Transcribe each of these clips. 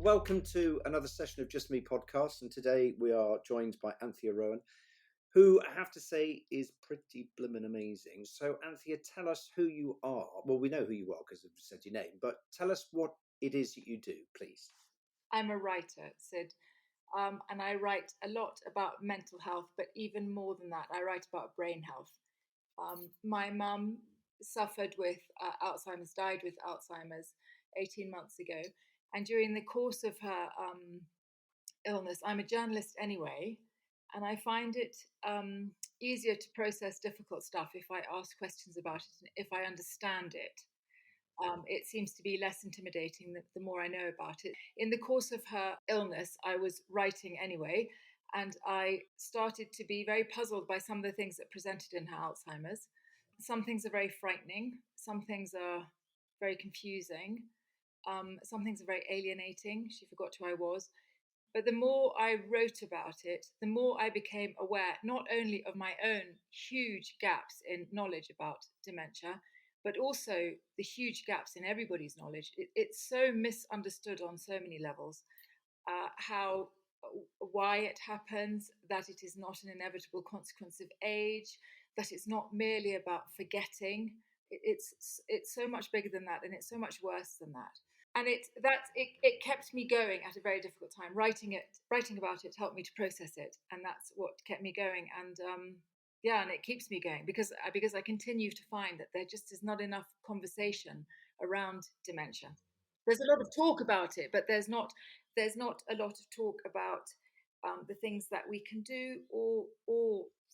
Welcome to another session of Just Me podcast. And today we are joined by Anthea Rowan, who I have to say is pretty blimmin' amazing. So, Anthea, tell us who you are. Well, we know who you are because I've said your name, but tell us what it is that you do, please. I'm a writer, Sid, and I write a lot about mental health, but even more than that, I write about brain health. My mum suffered with Alzheimer's, died with Alzheimer's 18 months ago. And during the course of her illness, I'm a journalist anyway, and I find it easier to process difficult stuff if I ask questions about it and if I understand it. It seems to be less intimidating the more I know about it. In the course of her illness, I was writing anyway, and I started to be very puzzled by some of the things that presented in her Alzheimer's. Some things are very frightening, some things are very confusing, some things are very alienating. She forgot who I was. But the more I wrote about it, the more I became aware not only of my own huge gaps in knowledge about dementia, but also the huge gaps in everybody's knowledge. It's so misunderstood on so many levels. How why it happens, that it is not an inevitable consequence of age, that it's not merely about forgetting. It's so much bigger than that, and it's so much worse than that. And it kept me going at a very difficult time. Writing about it helped me to process it, and that's what kept me going. And yeah, and it keeps me going because I continue to find that there just is not enough conversation around dementia. There's a lot of talk about it, but there's not a lot of talk about the things that we can do, or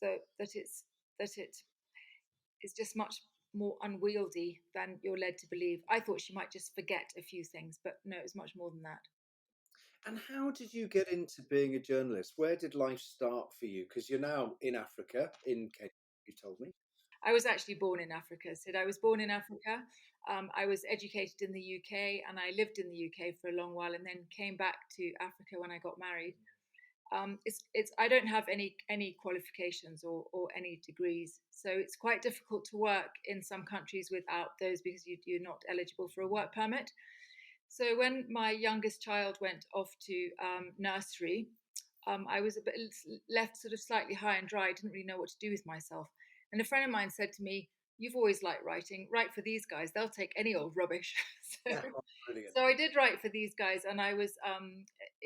that it is just much more unwieldy than you're led to believe. I thought she might just forget a few things, but no, it's much more than that. And how did you get into being a journalist? Where did life start for you? Because you're now in Africa, in Kenya, you told me. I was actually born in Africa, Sid. I was born in Africa. I was educated in the UK, and I lived in the UK for a long while, and then came back to Africa when I got married. It's I don't have any qualifications or any degrees, so it's quite difficult to work in some countries without those because you're not eligible for a work permit. So when my youngest child went off to nursery, I was a bit left sort of slightly high and dry. I didn't really know what to do with myself. And a friend of mine said to me, "You've always liked writing. Write for these guys. They'll take any old rubbish." so, Yeah, brilliant. so I did write for these guys, and I was.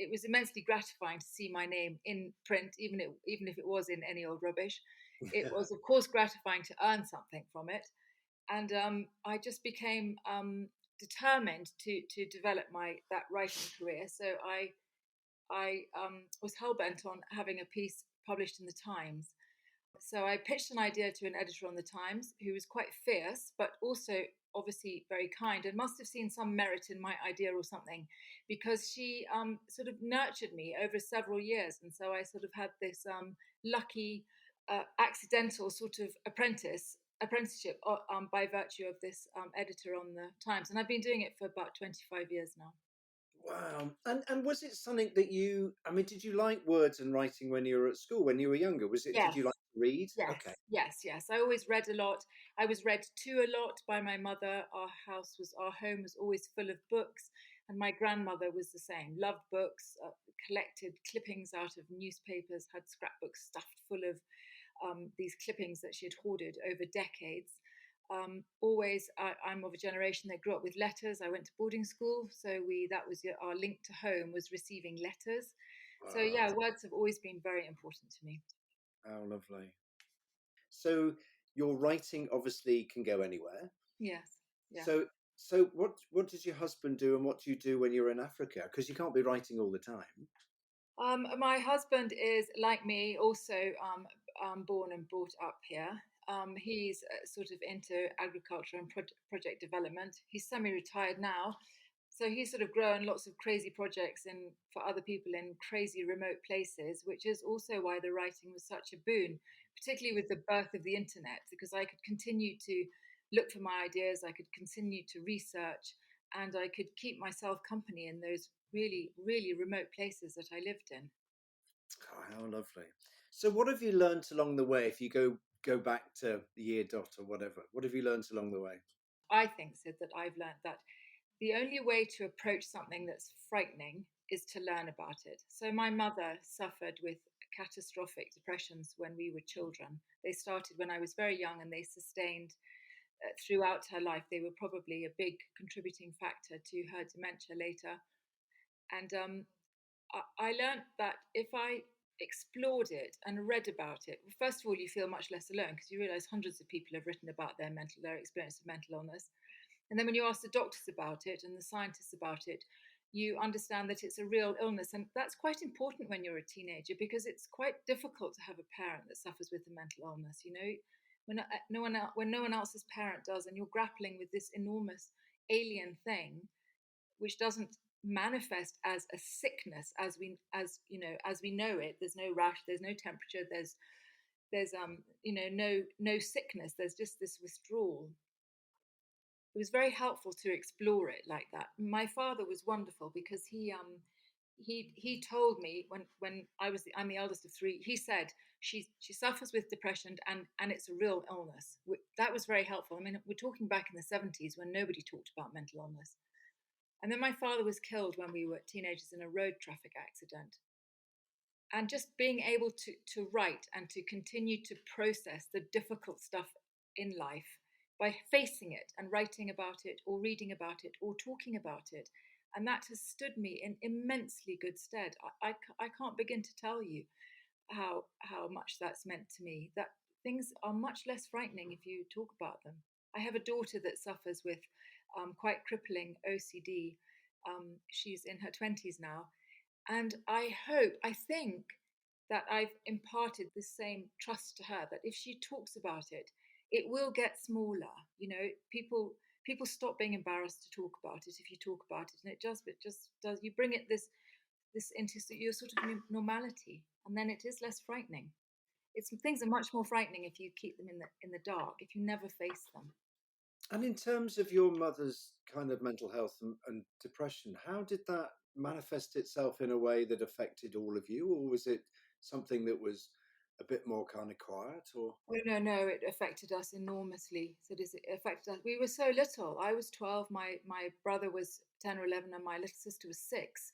It was immensely gratifying to see my name in print, even if it was in any old rubbish. It was, of course, gratifying to earn something from it, and I just became determined to develop my that writing career. So I was hell bent on having a piece published in the Times. So I pitched an idea to an editor on the Times who was quite fierce, but also obviously very kind, and must have seen some merit in my idea or something, because she sort of nurtured me over several years. And so I sort of had this lucky, accidental sort of apprenticeship by virtue of this editor on the Times. And I've been doing it for about 25 years now. Wow. And was it something that I mean, did you like words and writing when you were at school, when you were younger? Did Yes. you like to read? Yes, Okay. yes. I always read a lot. I was read to a lot by my mother. Our home was always full of books, and my grandmother was the same. Loved books, collected clippings out of newspapers, had scrapbooks stuffed full of these clippings that she had hoarded over decades. I'm of a generation that grew up with letters. I went to boarding school, so that was our link to home was receiving letters. So yeah, Wow. words have always been very important to me. How lovely. So your writing obviously can go anywhere. Yes, yes. So what does your husband do and what do you do when you're in Africa? Because you can't be writing all the time. My husband is like me, also born and brought up here. He's sort of into agriculture and project development. He's semi-retired now, so he's sort of grown lots of crazy projects for other people in crazy remote places, which is also why the writing was such a boon, particularly with the birth of the internet, because I could continue to look for my ideas, I could continue to research, and I could keep myself company in those really, really remote places that I lived in. Oh, how lovely. So what have you learned along the way if you go back to the year dot or whatever? What have you learned along the way? I think, Sid, that I've learned that the only way to approach something that's frightening is to learn about it. So my mother suffered with catastrophic depressions when we were children. They started when I was very young and they sustained throughout her life. They were probably a big contributing factor to her dementia later. And I learned that if I explored it and read about it, first of all, you feel much less alone because you realize hundreds of people have written about their experience of mental illness. And then when you ask the doctors about it and the scientists about it, you understand that it's a real illness. And that's quite important when you're a teenager because it's quite difficult to have a parent that suffers with a mental illness. You know, when no one else's parent does, and you're grappling with this enormous alien thing, which doesn't manifest as a sickness as we know it. There's no rash, there's no temperature, there's no sickness. There's just this withdrawal. It was very helpful to explore it like that. My father was wonderful because he told me when I'm the eldest of three. He said she suffers with depression and it's a real illness. That was very helpful. I mean, we're talking back in the 70s when nobody talked about mental illness. And then my father was killed when we were teenagers in a road traffic accident. And just being able to write and to continue to process the difficult stuff in life by facing it and writing about it or reading about it or talking about it. And that has stood me in immensely good stead. I can't begin to tell you how much that's meant to me. That things are much less frightening if you talk about them. I have a daughter that suffers with quite crippling OCD. She's in her 20s now. And I think that I've imparted the same trust to her that if she talks about it, it will get smaller. You know, people stop being embarrassed to talk about it if you talk about it, and it just does. You bring it this into your sort of normality, and then it is less frightening. Things are much more frightening if you keep them in the dark, if you never face them. And in terms of your mother's kind of mental health and depression, how did that manifest itself in a way that affected all of you, or was it something that was a bit more kind of quiet? Or Oh, no, it affected us enormously. So it affected us. We were so little. I was 12, my brother was 10 or 11, and my little sister was 6.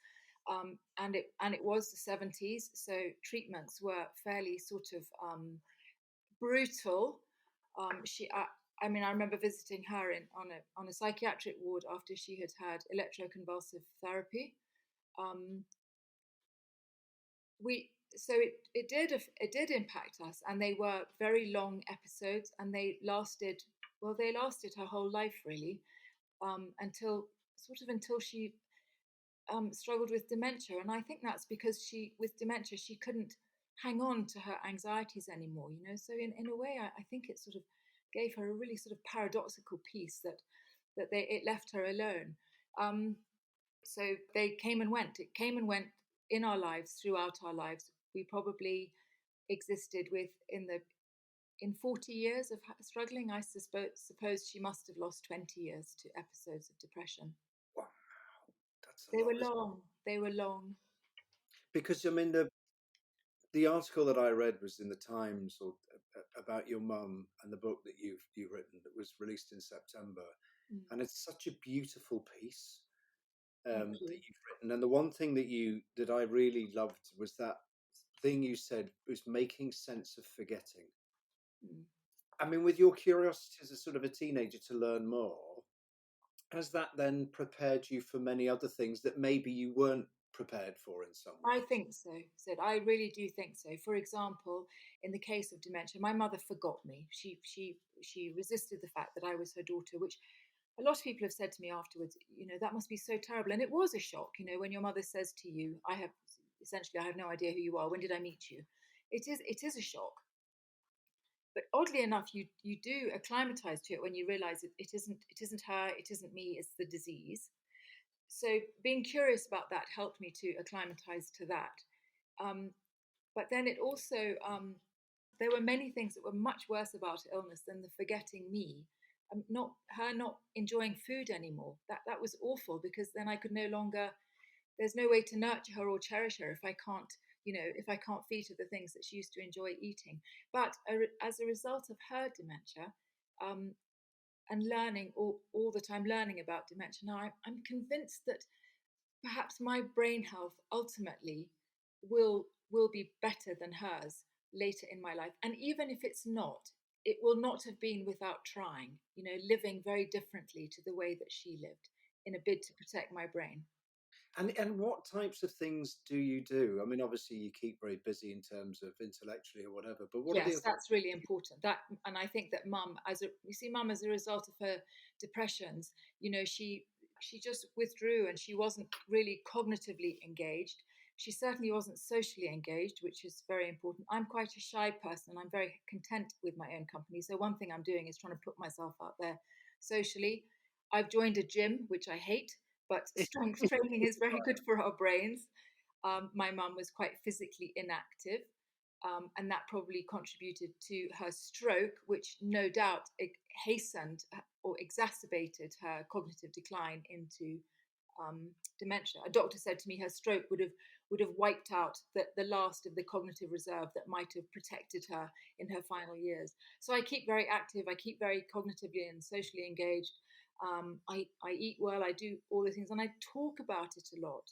And it was the 70s, so treatments were fairly sort of brutal. I mean, I remember visiting her on a psychiatric ward after she had electroconvulsive therapy. Um, we so it did impact us, and they were very long episodes, and they lasted her whole life really, until she struggled with dementia. And I think that's because with dementia she couldn't hang on to her anxieties anymore, you know. So in a way, I think it sort of gave her a really sort of paradoxical peace that it left her alone. So they came and went. It came and went in our lives, throughout our lives. We probably existed in 40 years of struggling. I suppose she must have lost 20 years to episodes of depression. wow, that's a They lot. were long. They were long. Because I mean, the article that I read was in the Times or about your mum and the book that you've written that was released in September, Mm, and it's such a beautiful piece thank that you. you've written. And the one thing that I really loved was that thing you said was making sense of forgetting. Mm. I mean, with your curiosity as a sort of a teenager to learn more, has that then prepared you for many other things that maybe you weren't prepared for in some I ways? think so, Sid. I really do think so. For example, in the case of dementia, my mother forgot me. She resisted the fact that I was her daughter, which a lot of people have said to me afterwards, you know, that must be so terrible. And it was a shock, you know, when your mother says to you, I have no idea who you are. When did I meet you? It is a shock. But oddly enough, you do acclimatize to it when you realize it isn't her, it isn't me, it's the disease. So being curious about that helped me to acclimatize to that. Um, but then it also there were many things that were much worse about illness than the forgetting me. Not enjoying food anymore. That was awful because then I could no longer. There's no way to nurture her or cherish her if I can't, if I can't feed her the things that she used to enjoy eating. But as a result of her dementia, um, and learning all the time, learning about dementia. Now, I'm convinced that perhaps my brain health ultimately will be better than hers later in my life. And even if it's not, it will not have been without trying, living very differently to the way that she lived in a bid to protect my brain. And what types of things do you do? I mean, obviously you keep very busy in terms of intellectually or whatever, but what are the Yes, other? that's really important. That, and I think that mum, mum, as a result of her depressions, she just withdrew, and she wasn't really cognitively engaged. She certainly wasn't socially engaged, which is very important. I'm quite a shy person, and I'm very content with my own company. So one thing I'm doing is trying to put myself out there socially. I've joined a gym, which I hate, but strength training is very good for our brains. My mum was quite physically inactive, and that probably contributed to her stroke, which no doubt hastened or exacerbated her cognitive decline into dementia. A doctor said to me her stroke would have wiped out the last of the cognitive reserve that might have protected her in her final years. So I keep very active. I keep very cognitively and socially engaged. I eat well. I do all the things, and I talk about it a lot.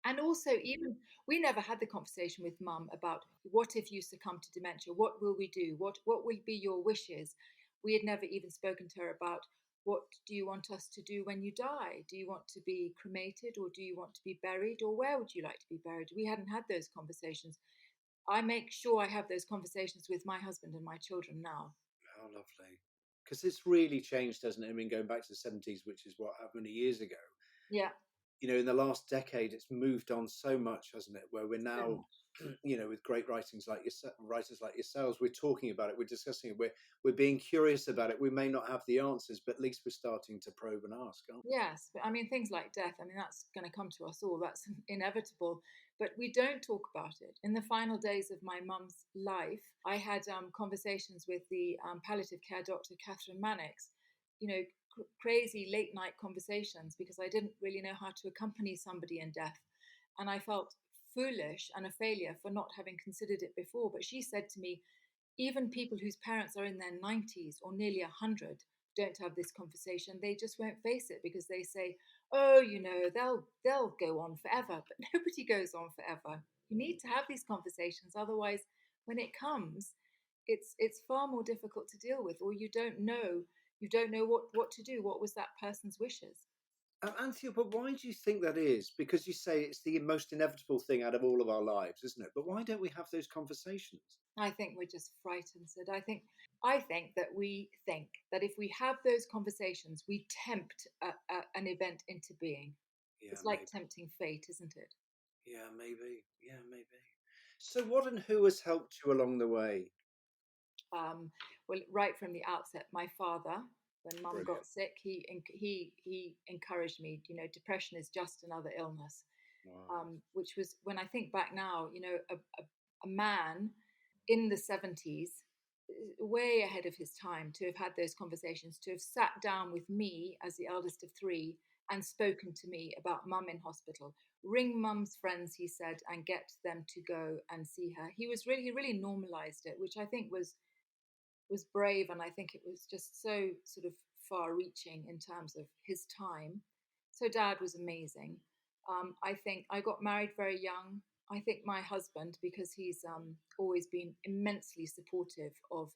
And also, even we never had the conversation with mum about what if you succumb to dementia? What will we do? What will be your wishes? We had never even spoken to her about what do you want us to do when you die? Do you want to be cremated, or do you want to be buried, or where would you like to be buried? We hadn't had those conversations. I make sure I have those conversations with my husband and my children now. Oh, lovely. Because it's really changed, hasn't it? I mean, going back to the 70s, which is what, how many years ago? Yeah, In the last decade, it's moved on so much, hasn't it? Where we're so now, much. with great writers like yourselves, we're talking about it, we're discussing it, we're being curious about it. We may not have the answers, but at least we're starting to probe and ask, aren't Yes, but I mean, things like death, I mean, that's going to come to us all. That's inevitable. But we don't talk about it. In the final days of my mum's life, I had conversations with the palliative care doctor, Catherine Mannix, crazy late night conversations, because I didn't really know how to accompany somebody in death. And I felt foolish and a failure for not having considered it before. But she said to me, even people whose parents are in their 90s or nearly 100 don't have this conversation. They just won't face it, because they say, oh, they'll go on forever. But nobody goes on forever. You need to have these conversations, otherwise when it comes, it's far more difficult to deal with, or you don't know what to do. What was that person's wishes? Anthea, but why do you think that is? Because you say it's the most inevitable thing out of all of our lives, isn't it? But why don't we have those conversations? I think we're just frightened, Sid. I think that we think that if we have those conversations, we tempt an event into being. Yeah, It's like maybe. tempting fate, isn't it? Yeah, maybe. Yeah, maybe. So, what and who has helped you along the way? Um, well, right from the outset, my father, when Mum got Brilliant. sick, he encouraged me. Depression is just another illness. Wow. Which was, when I think back now, a man in the 70s, way ahead of his time, to have had those conversations, to have sat down with me as the eldest of three and spoken to me about mum in hospital. Ring mum's friends, he said, and get them to go and see her. He really normalized it, which I think was brave, and I think it was just so sort of far reaching in terms of his time. So dad was amazing. I think I got married very young. I think my husband, because he's always been immensely supportive of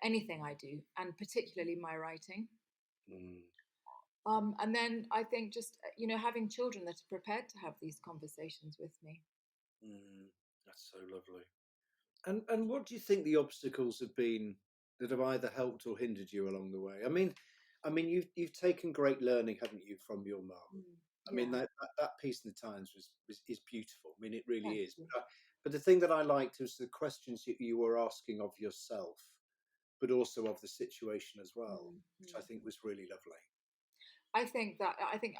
anything I do, and particularly my writing. Mm, And then I think just having children that are prepared to have these conversations with me. mm, that's so lovely. And what do you think the obstacles have been that have either helped or hindered you along the way? I mean, you've taken great learning, haven't you, from your mum? Mm, I mean, yeah, that piece in the Times is beautiful. I mean, it really thank is. you. But the thing that I liked was the questions you were asking of yourself, but also of the situation as well, Mm, which I mm. think was really lovely. I think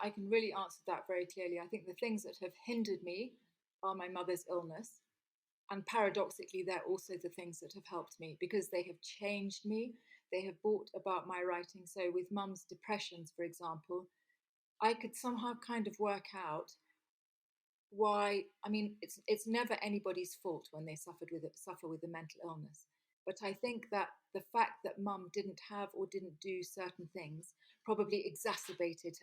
I can really answer that very clearly. I think the things that have hindered me are my mother's illness, and paradoxically, they're also the things that have helped me, because they have changed me. They have brought about my writing. So with mum's depressions, for example, I could somehow kind of work out why. I mean, it's never anybody's fault when they suffer with a mental illness. But I think that the fact that mum didn't have or didn't do certain things probably exacerbated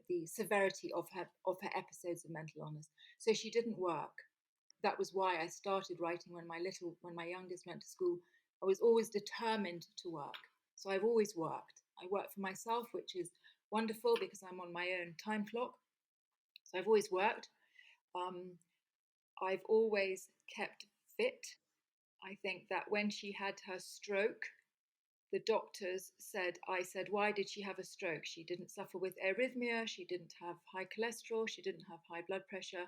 the severity of her episodes of mental illness. So she didn't work. That was why I started writing when my youngest went to school. I was always determined to work. So I've always worked. I work for myself, which is wonderful because I'm on my own time clock. So I've always worked. Um, I've always kept fit. I think that when she had her stroke, the doctors said, I said, why did she have a stroke? She didn't suffer with arrhythmia. She didn't have high cholesterol. She didn't have high blood pressure.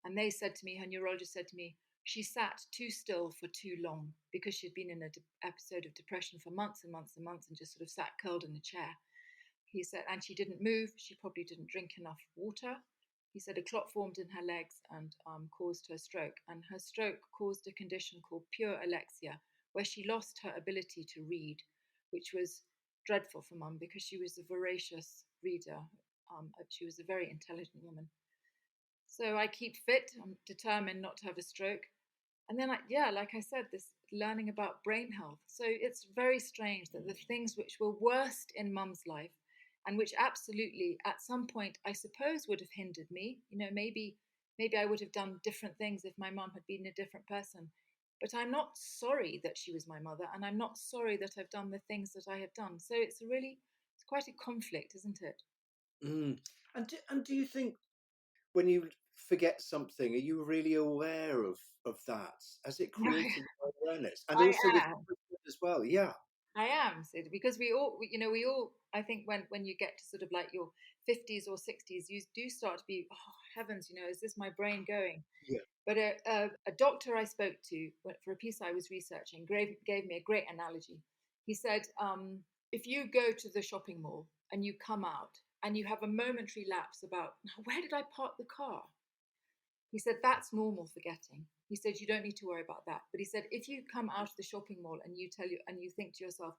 And they said to me, her neurologist said to me, she sat too still for too long because she'd been in an episode of depression for months and months and months and just sort of sat curled in a chair. He said, and she didn't move. She probably didn't drink enough water. He said a clot formed in her legs and caused her stroke. And her stroke caused a condition called pure alexia, where she lost her ability to read, which was dreadful for mum because she was a voracious reader. She was a very intelligent woman. So I keep fit. I'm determined not to have a stroke. And then, like I said, this learning about brain health. So it's very strange that the things which were worst in mum's life and which absolutely at some point I suppose would have hindered me, maybe I would have done different things if my mum had been a different person. But I'm not sorry that she was my mother, and I'm not sorry that I've done the things that I have done. So it's quite a conflict, isn't it? Mm. And do you think when you forget something, are you really aware of that? Has it Right. created awareness? And I also with am. as well, yeah. I am, Sid, because we all, I think when you get to sort of like your 50s or 60s, you do start to be, oh, heavens, is this my brain going? Yeah. But a doctor I spoke to for a piece I was researching gave me a great analogy. He said, if you go to the shopping mall and you come out and you have a momentary lapse about, where did I park the car? He said, that's normal forgetting. He said, you don't need to worry about that. But he said, if you come out of the shopping mall and you think to yourself,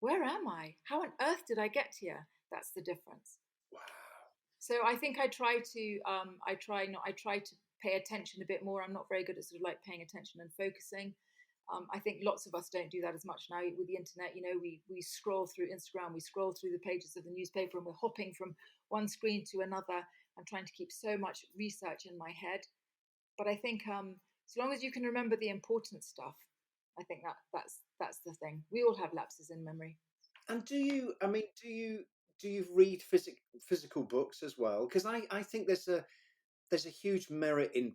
where am I? How on earth did I get here? That's the difference. Wow. So I think I try to pay attention a bit more. I'm not very good at sort of like paying attention and focusing. I think lots of us don't do that as much now with the internet. We scroll through Instagram, we scroll through the pages of the newspaper, and we're hopping from one screen to another. I'm trying to keep so much research in my head. But I think as long as you can remember the important stuff, I think that's the thing. We all have lapses in memory. And do you read physical books as well? Because I think there's a huge merit in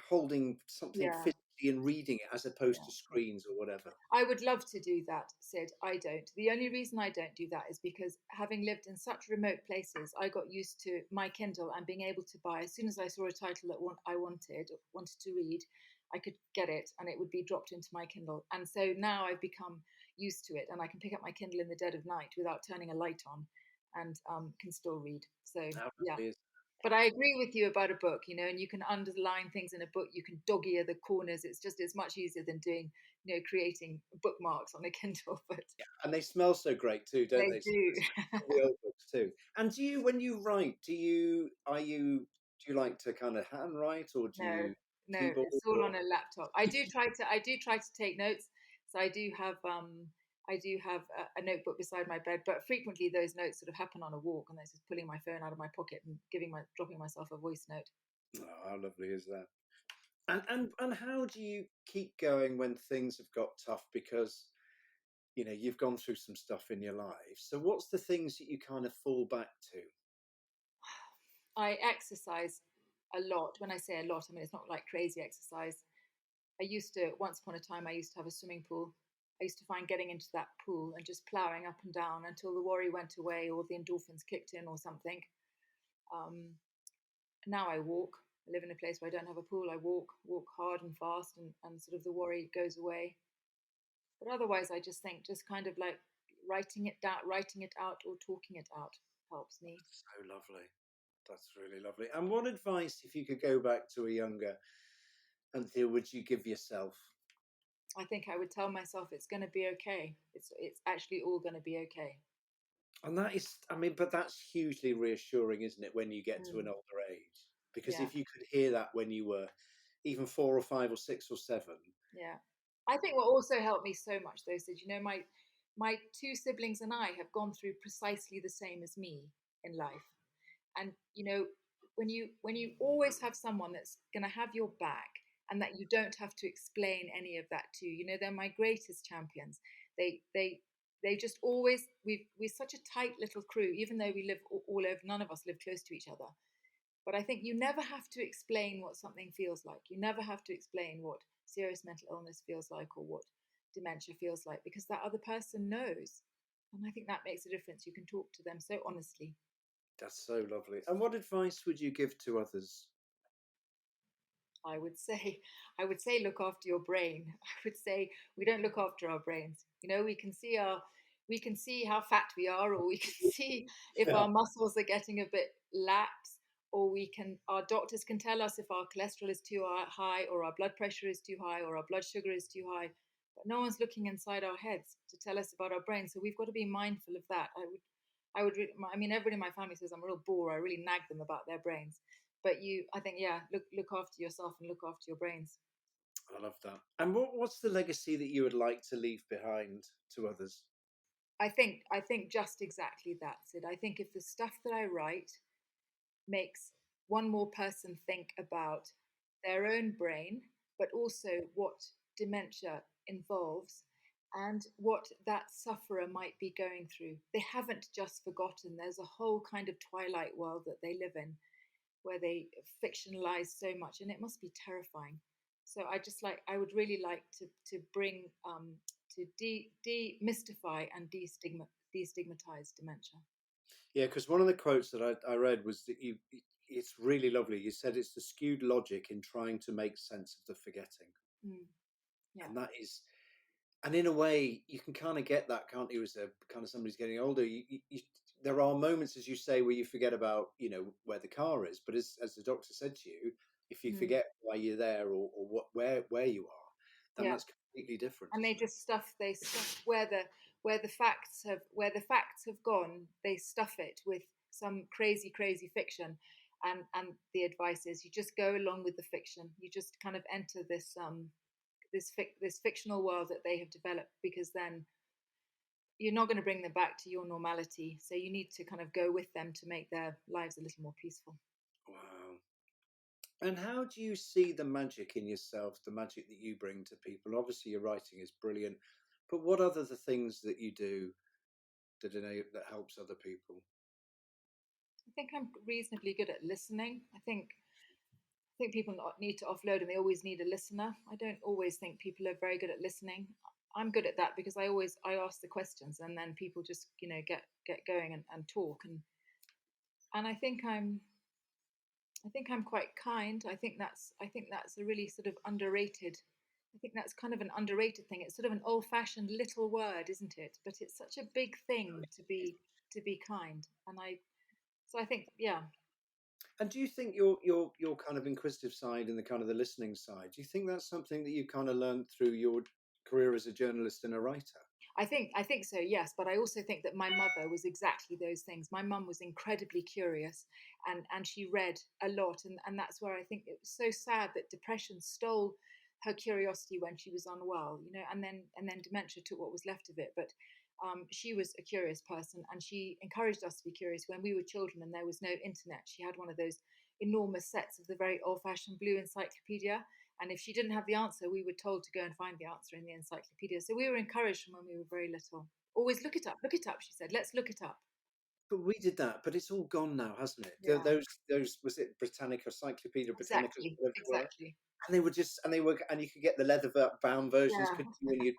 holding something Yeah, physically and reading it as opposed yeah. to screens or whatever. I would love to do that, Sid. I don't. The only reason I don't do that is because having lived in such remote places, I got used to my Kindle and being able to buy, as soon as I saw a title that I wanted to read, I could get it and it would be dropped into my Kindle. And so now I've become used to it and I can pick up my Kindle in the dead of night without turning a light on and can still read. So, How yeah. lovely is But I agree with you about a book, and you can underline things in a book. You can dog ear the corners. It's much easier than doing, creating bookmarks on a Kindle. But and they smell so great too, don't they they? do. The old books too. And when you write, do you like to kind of handwrite or do No, you no, keyboard it's all or on a laptop. I do try to take notes. So I do have a notebook beside my bed, but frequently those notes sort of happen on a walk, and that's just pulling my phone out of my pocket and dropping myself a voice note. oh, how lovely is that? And how do you keep going when things have got tough because you've gone through some stuff in your life. So what's the things that you kind of fall back to? I exercise a lot. When I say a lot, I mean it's not like crazy exercise. Once upon a time, I used to have a swimming pool. I used to find getting into that pool and just ploughing up and down until the worry went away or the endorphins kicked in or something. Um, Now I walk. I live in a place where I don't have a pool. I walk hard and fast, and sort of the worry goes away. But otherwise, I just think just kind of like writing it out, or talking it out helps me. So lovely. That's really lovely. And what advice, if you could go back to a younger Anthea, would you give yourself? I think I would tell myself it's going to be okay. It's actually all going to be okay. And that is, but that's hugely reassuring, isn't it, when you get to an Mm, older age? Because yeah, if you could hear that when you were even 4 or 5 or 6 or 7, yeah. I think what also helped me so much, though, Sid, my two siblings and I have gone through precisely the same as me in life. And when you always have someone that's going to have your back, and that you don't have to explain any of that to, they're my greatest champions. They just always, we're such a tight little crew, even though we live all over, none of us live close to each other. But I think you never have to explain what something feels like. You never have to explain what serious mental illness feels like, or what dementia feels like, because that other person knows. And I think that makes a difference. You can talk to them so honestly. That's so lovely. And what advice would you give to others? I would say, I would say, look after your brain. I would say we don't look after our brains. We can see how fat we are, or we can see if Yeah. our muscles are getting a bit lax, or our doctors can tell us if our cholesterol is too high, or our blood pressure is too high, or our blood sugar is too high. But no one's looking inside our heads to tell us about our brain. So we've got to be mindful of that. I mean, everybody in my family says I'm a real bore. I really nag them about their brains. But I think, yeah, look after yourself and look after your brains. I love that. And what's the legacy that you would like to leave behind to others? I think just exactly that, Sid. I think if the stuff that I write makes one more person think about their own brain, but also what dementia involves and what that sufferer might be going through. They haven't just forgotten. There's a whole kind of twilight world that they live in, where they fictionalize so much, and it must be terrifying. So I would really like to bring to demystify and destigmatize dementia. Yeah, because one of the quotes that I read was that it's really lovely. You said it's the skewed logic in trying to make sense of the forgetting. Mm, yeah, And that is, and in a way, you can kind of get that, can't you? As a kind of somebody's getting older, there are moments, as you say, where you forget about, where the car is. But as the doctor said to you, if you mm, forget why you're there, or where you are, then yeah. that's completely different, And isn't it? they stuff where the facts have gone. They stuff it with some crazy fiction, and the advice is you just go along with the fiction. You just kind of enter this fictional world that they have developed, because then you're not going to bring them back to your normality. So you need to kind of go with them to make their lives a little more peaceful. Wow. And how do you see the magic in yourself, the magic that you bring to people? Obviously, your writing is brilliant, but what other the things that you do that helps other people? I think I'm reasonably good at listening. I think people need to offload, and they always need a listener. I don't always think people are very good at listening. I'm good at that because I ask the questions, and then people just get going and talk, and I think I'm quite kind. I think that's a really sort of underrated. I think that's kind of an underrated thing. It's sort of an old-fashioned little word, isn't it? But it's such a big thing to be kind. I think, yeah, And do you think your kind of inquisitive side and the kind of the listening side, do you think that's something that you kind of learned through your career as a journalist and a writer? I think so, yes. But I also think that my mother was exactly those things. My mum was incredibly curious, and she read a lot, and that's where I think it was so sad that depression stole her curiosity when she was unwell, and then dementia took what was left of it. But she was a curious person, and she encouraged us to be curious. When we were children and there was no internet, she had one of those enormous sets of the very old-fashioned blue encyclopedia, and if she didn't have the answer, we were told to go and find the answer in the encyclopedia. So we were encouraged from when we were very little. Always look it up, she said. Let's look it up. But we did that, but it's all gone now, hasn't it? Yeah, Those was it Britannica, Encyclopedia Britannica, exactly, whatever they were, exactly. and you could get the leather bound versions, Yeah, could you, when you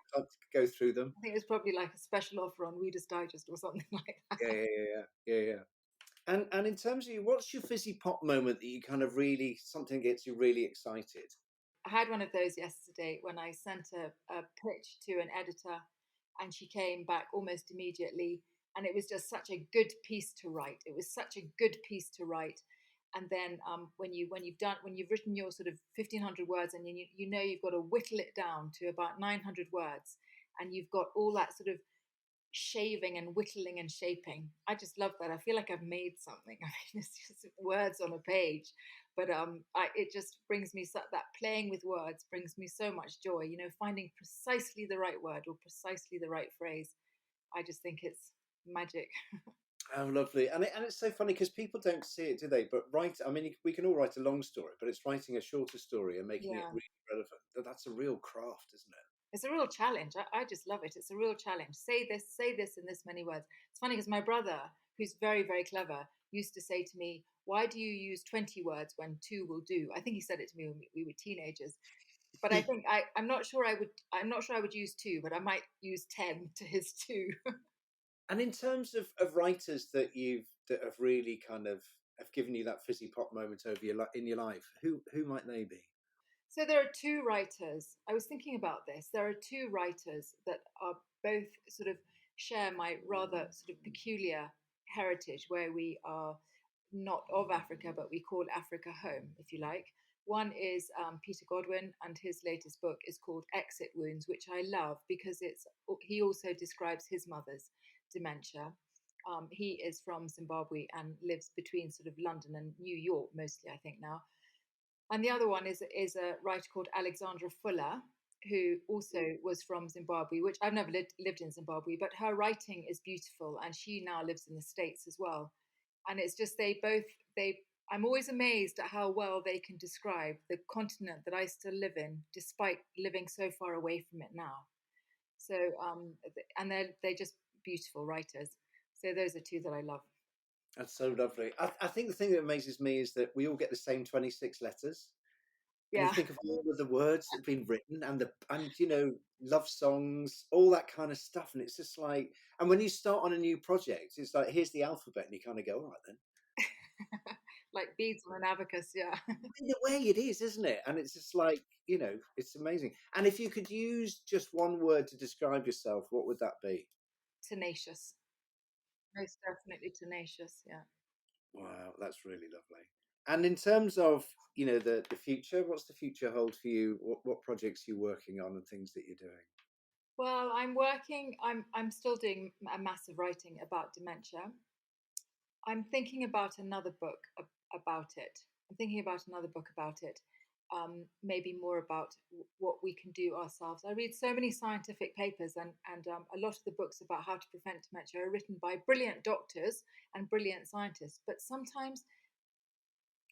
go through them. I think it was probably like a special offer on Reader's Digest or something like Yeah, that. yeah, yeah, yeah, yeah. And in terms of you, what's your fizzy pop moment that you kind of really something gets you really excited? I had one of those yesterday when I sent a pitch to an editor, and she came back almost immediately. And it was just such a good piece to write. It was such a good piece to write. And then when you've written your sort of 1,500 words, and you've got to whittle it down to about 900 words, and you've got all that sort of shaving and whittling and shaping. I just love that. I feel like I've made something. I mean, it's just words on a page, but it just brings me that playing with words brings me so much joy. You know, finding precisely the right word or precisely the right phrase. I just think it's magic. Oh, lovely. And it's so funny because people don't see it, do they? But I mean, we can all write a long story, but it's writing a shorter story and making it Yeah. really relevant. That's a real craft, isn't it? It's a real challenge. I just love it. It's a real challenge. Say this in this many words. It's funny because my brother, who's very, very clever, used to say to me, "Why do you use 20 words when two will do?" I think he said it to me when we were teenagers. But I think I'm not sure I'm not sure I would use two, but I might use 10 to his two. And in terms of writers that have really kind of have given you that fizzy pop moment over in your life, who might they be? So there are two writers. I was thinking about this. There are two writers that are both sort of share my rather sort of peculiar heritage, where we are not of Africa, but we call Africa home, if you like. One is Peter Godwin, and his latest book is called Exit Wounds, which I love because he also describes his mother's dementia. He is from Zimbabwe and lives between sort of London and New York, mostly, I think now. And the other one is a writer called Alexandra Fuller, who also was from Zimbabwe, which I've never lived in Zimbabwe, but her writing is beautiful, and she now lives in the States as well. And it's just they. I'm always amazed at how well they can describe the continent that I still live in, despite living so far away from it now. So, and they're just beautiful writers. So those are two that I love. That's so lovely. I think the thing that amazes me is that we all get the same 26 letters. And you Yeah. think of all of the words that have been written and love songs, all that kind of stuff. And it's just like, and when you start on a new project, it's like, here's the alphabet. And you kind of go, all right then. Like beads on an abacus, yeah. In a way it is, isn't it? And it's just like, it's amazing. And if you could use just one word to describe yourself, what would that be? Tenacious. Most definitely tenacious, yeah. Wow, that's really lovely. And in terms of, the future, what's the future hold for you? What projects are you working on and things that you're doing? Well, I'm still doing a massive writing about dementia. I'm thinking about another book about it. I'm thinking about another book about it. Maybe more about what we can do ourselves. I read so many scientific papers, and a lot of the books about how to prevent dementia are written by brilliant doctors and brilliant scientists. But sometimes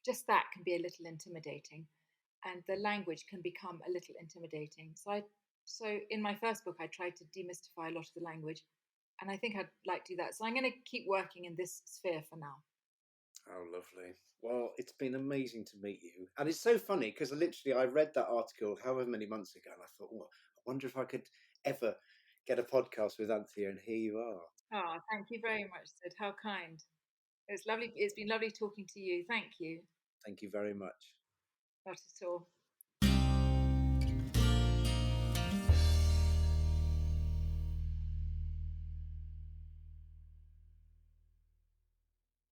just that can be a little intimidating, and the language can become a little intimidating. So in my first book, I tried to demystify a lot of the language, and I think I'd like to do that. So I'm going to keep working in this sphere for now. Oh, lovely. Well, it's been amazing to meet you. And it's so funny because I read that article however many months ago and I thought, well, I wonder if I could ever get a podcast with Anthea, and here you are. Oh, thank you very much, Sid. How kind. It's lovely. It's been lovely talking to you. Thank you. Thank you very much. Not at all.